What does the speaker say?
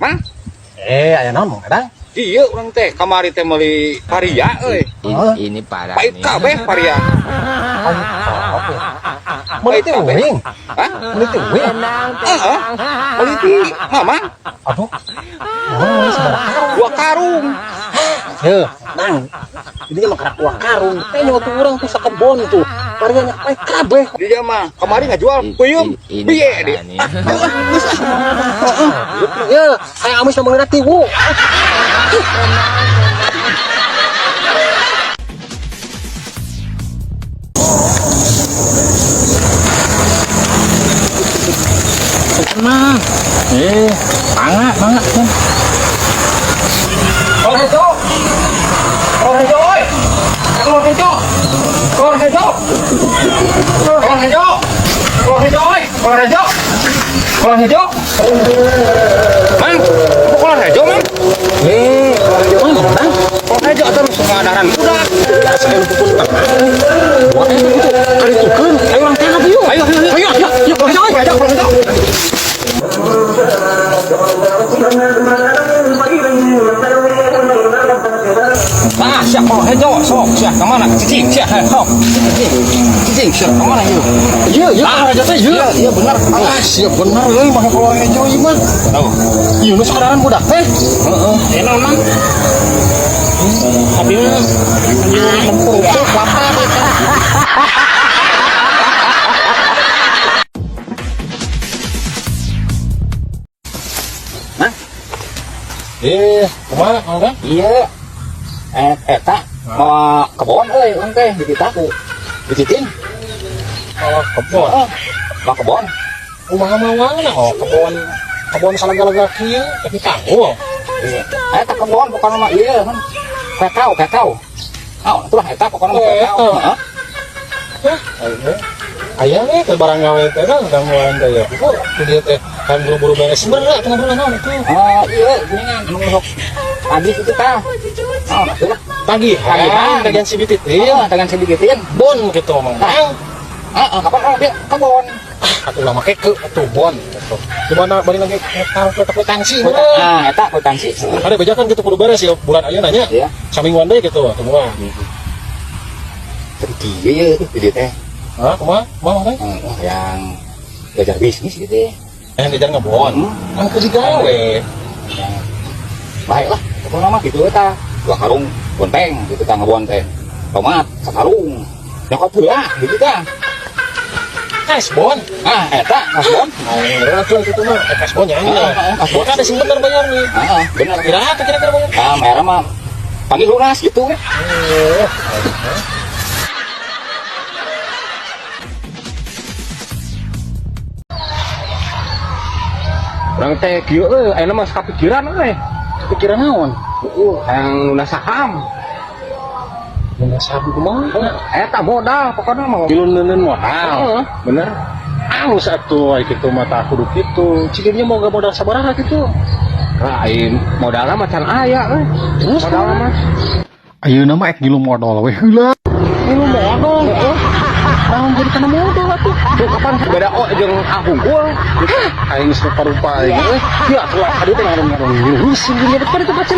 Mang? Aya naon Mang Dadang? Iya urang teh kamari teh meuli paria euy. Ini parah Pait nih. kabeh paria. Meuli teh uing. Hah? Meuli teh uing. Heeh. Meuli ti Mamang Aduh. Meuli sabaraha? 2 karung. Heuh, Mang. Ini mah karak uang karung. Teh nyawa tuh urang tuh sakebon tuh. Parianya pait kabeh. Dia mah kamari ngajual peuyeum. Ini Piye parah dia? nih. Ya, saya amis sama ngerti tiwu. Mang. Mangga kan. Keluar hejo. Keluar hejo oi. Keluar hejo. Keluar hejo. Keluar hejo. Keluar hejo oi. Keluar hejo. Keluar hejo. Mang, aku keluar hejo, Mang. Keluar hejo Mang Dadang. Keluar hejo atuh sumadaran budak. Saya lupa pun tak. Buat itu kali tukeun. Ayo orang teh yuk. Ayo, keluar hejo, keluar hejo, keluar hejo. Nah, siap kalau hejo, sok, siap kemana? Cicing, siap, sok, cicing, siap kemana yuk? Iya, keluar hejo teh iya. Iya benar. Siap bener euy mah keluar hejo ieu mah. Tahu? Ieu nu sakadaran budak teh. Enak Mang. Tapi lempung sok apa Kumaha Mang Dadang? Iya. Eta mau kebon euy urang teh di Taku. Dicitin. Oh, kebon. Mau kebon. Kumaha mawangna? Oh, kebon salagalaga kieu tapi tahu. Eta kebon bukan mah ieu kan. Kakao. Oh, itulah eta pokoknya mah kakao. Heeh. Aya we teh barang gawe teh kan gangguan teh ya. Itu dia teh kan buru-buru beres bener tengah bulan naon itu. Iya, kuningan anu sok pagi itu tah. Oh, itulah. Tagihan si bitit Iya, dengan sedikitin. bon gitu Mang. Kapan orang dia kebon? Atuh lah make ke atuh bon gitu. Gimana balik lagi taruh ke tangsi. Nah, eta kwitansi. Ada bejakan gitu kudu beres ya bulan ayeuna nya. Iya. Samingguan deui gitu atuh mah. Iya, itu dia teh. Hah, kumaha? Mama teh? Yang belajar bisnis gitu ya. Yang dijar ngebon. Kan kerja gawe. Baiklah, pokoknya mah gitu eta. 2 karung bonteng gitu tah ngebon teh. Tomat sakarung. Nyokot heula gitu tah. Kasbon. Eta kasbon. Atuh itu mah kasbon nyanyi. Kasbon ada sing bener bayar nih. Benar. Kira-kira bayar. Merah mah panggil lunas gitu. Orang teh kieu ayeuna mah kapikiran euy. Pikiran naon? Hayang lunas saham. Lunas sabu kumaha? Eta modal pokoknya mah. Dilun-lun modal. Bener. Alus atuh ai kitu mah tah kudu kitu. Cigirnya mau gak modal sabaraha kitu. Lain modalna macan aya euy. Terus Modal mah. ayeuna mah ek ngilu modal we heula. Ngilu modal. Naon jadi kana modal atuh. Tuh kapan beda jeung ahungkul. Aing geus rupa-rupa ieu. Ya, tuh kadu teh ngarung-ngarung. Heuh, sing dia betul itu baca